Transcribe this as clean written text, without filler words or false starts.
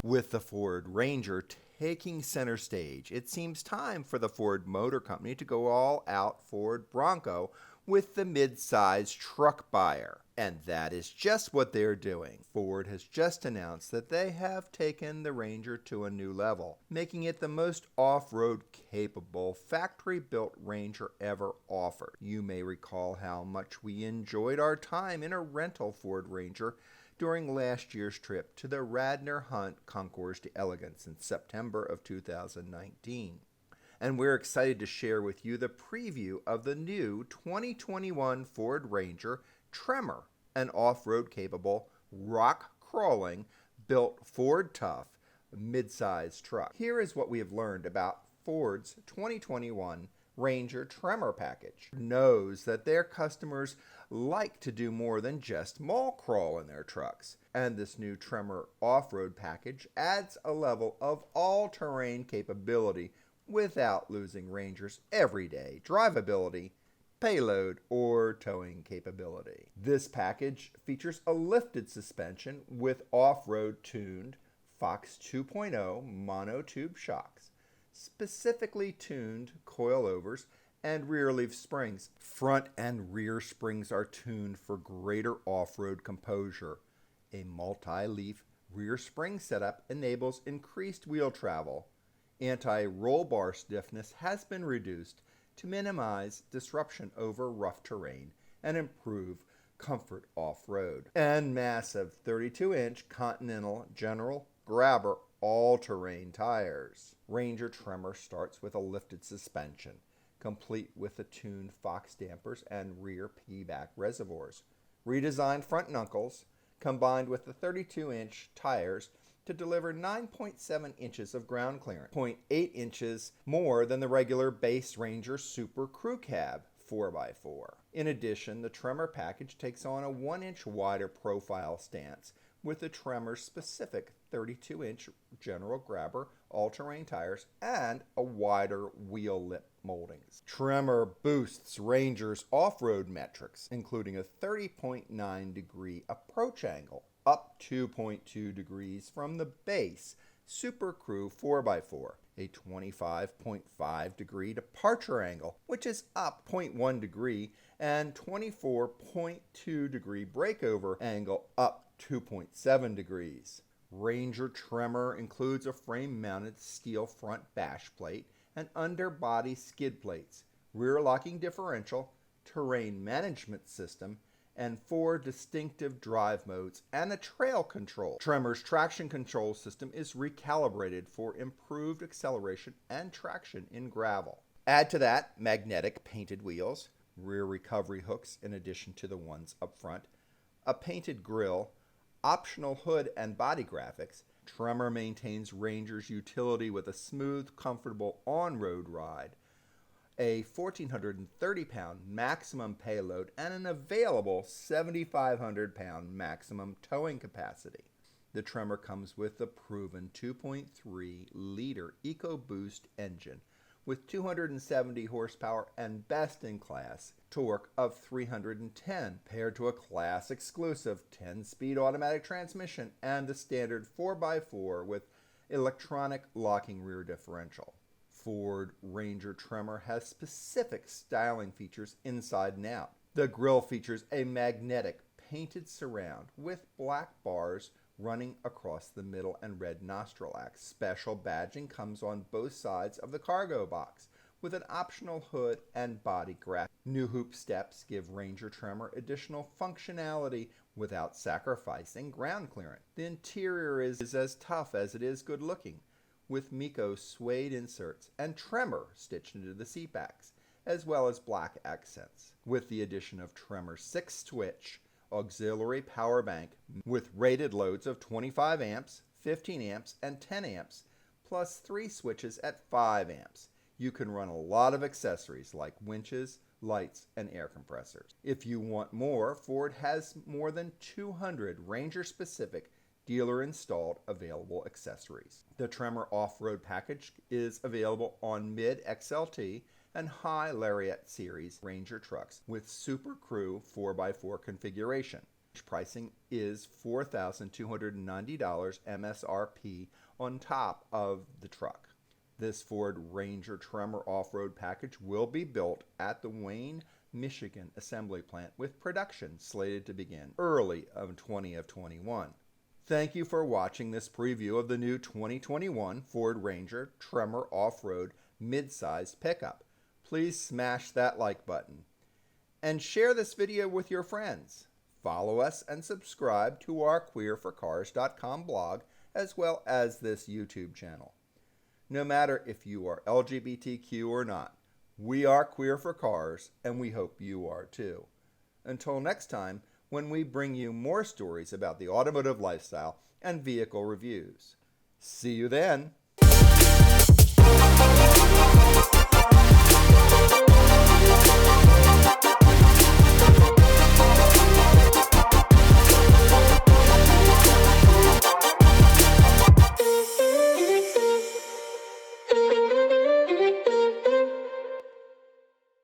With the Ford Ranger taking center stage, it seems time for the Ford Motor Company to go all out Ford Bronco with the mid-size truck buyer. And that is just what they're doing. Ford has just announced that they have taken the Ranger to a new level, making it the most off-road capable factory-built Ranger ever offered. You may recall how much we enjoyed our time in a rental Ford Ranger during last year's trip to the Radnor Hunt Concours d'Elegance in September of 2019. And we're excited to share with you the preview of the new 2021 Ford Ranger Tremor, an off-road capable, rock-crawling, built Ford Tough mid-size truck. Here is what we have learned about Ford's 2021 Ranger Tremor package. Knows that their customers like to do more than just mall crawl in their trucks. And this new Tremor Off-Road package adds a level of all-terrain capability without losing Ranger's everyday drivability, payload, or towing capability. This package features a lifted suspension with off-road tuned Fox 2.0 monotube shocks, specifically tuned coilovers, and rear leaf springs. Front and rear springs are tuned for greater off-road composure. A multi-leaf rear spring setup enables increased wheel travel. Anti-roll bar stiffness has been reduced to minimize disruption over rough terrain and improve comfort off-road. And massive 32-inch Continental General Grabber all-terrain tires. Ranger Tremor starts with a lifted suspension, complete with the tuned Fox dampers and rear P-back reservoirs. Redesigned front knuckles, combined with the 32-inch tires to deliver 9.7 inches of ground clearance, 0.8 inches more than the regular base Ranger Super Crew Cab 4x4. In addition, the Tremor package takes on a 1-inch wider profile stance with the Tremor-specific 32-inch General Grabber all-terrain tires and a wider wheel lip moldings. Tremor boosts Ranger's off-road metrics, including a 30.9 degree approach angle, up 2.2 degrees from the base Super Crew 4x4, a 25.5 degree departure angle, which is up 0.1 degree, and 24.2 degree breakover angle, up 2.7 degrees. Ranger Tremor includes a frame-mounted steel front bash plate and underbody skid plates, rear locking differential, terrain management system, and 4 distinctive drive modes and a trail control. Tremor's traction control system is recalibrated for improved acceleration and traction in gravel. Add to that magnetic painted wheels, rear recovery hooks in addition to the ones up front, a painted grille, optional hood and body graphics. Tremor maintains Ranger's utility with a smooth, comfortable on-road ride, a 1,430-pound maximum payload, and an available 7,500-pound maximum towing capacity. The Tremor comes with the proven 2.3-liter EcoBoost engine with 270 horsepower and best-in-class torque of 310, paired to a class-exclusive 10-speed automatic transmission and the standard 4x4 with electronic locking rear differential. Ford Ranger Tremor has specific styling features inside and out. The grille features a magnetic painted surround with black bars running across the middle and red nostril axle. Special badging comes on both sides of the cargo box with an optional hood and body graphic. New hoop steps give Ranger Tremor additional functionality without sacrificing ground clearance. The interior is as tough as it is good looking, with Miko suede inserts and Tremor stitched into the seat backs, as well as black accents. With the addition of Tremor's 6-switch auxiliary power bank with rated loads of 25 amps, 15 amps, and 10 amps, plus 3 switches at 5 amps. You can run a lot of accessories like winches, lights, and air compressors. If you want more, Ford has more than 200 Ranger-specific dealer-installed available accessories. The Tremor Off-Road Package is available on mid-XLT and high Lariat series Ranger trucks with Super Crew 4x4 configuration. Pricing is $4,290 MSRP on top of the truck. This Ford Ranger Tremor Off-Road Package will be built at the Wayne, Michigan assembly plant with production slated to begin early of 2021. Thank you for watching this preview of the new 2021 Ford Ranger Tremor Off-Road midsize pickup. Please smash that like button and share this video with your friends. Follow us and subscribe to our Queer4Cars.com blog as well as this YouTube channel. No matter if you are LGBTQ or not, we are Queer for Cars and we hope you are too. Until next time, when we bring you more stories about the automotive lifestyle and vehicle reviews. See you then!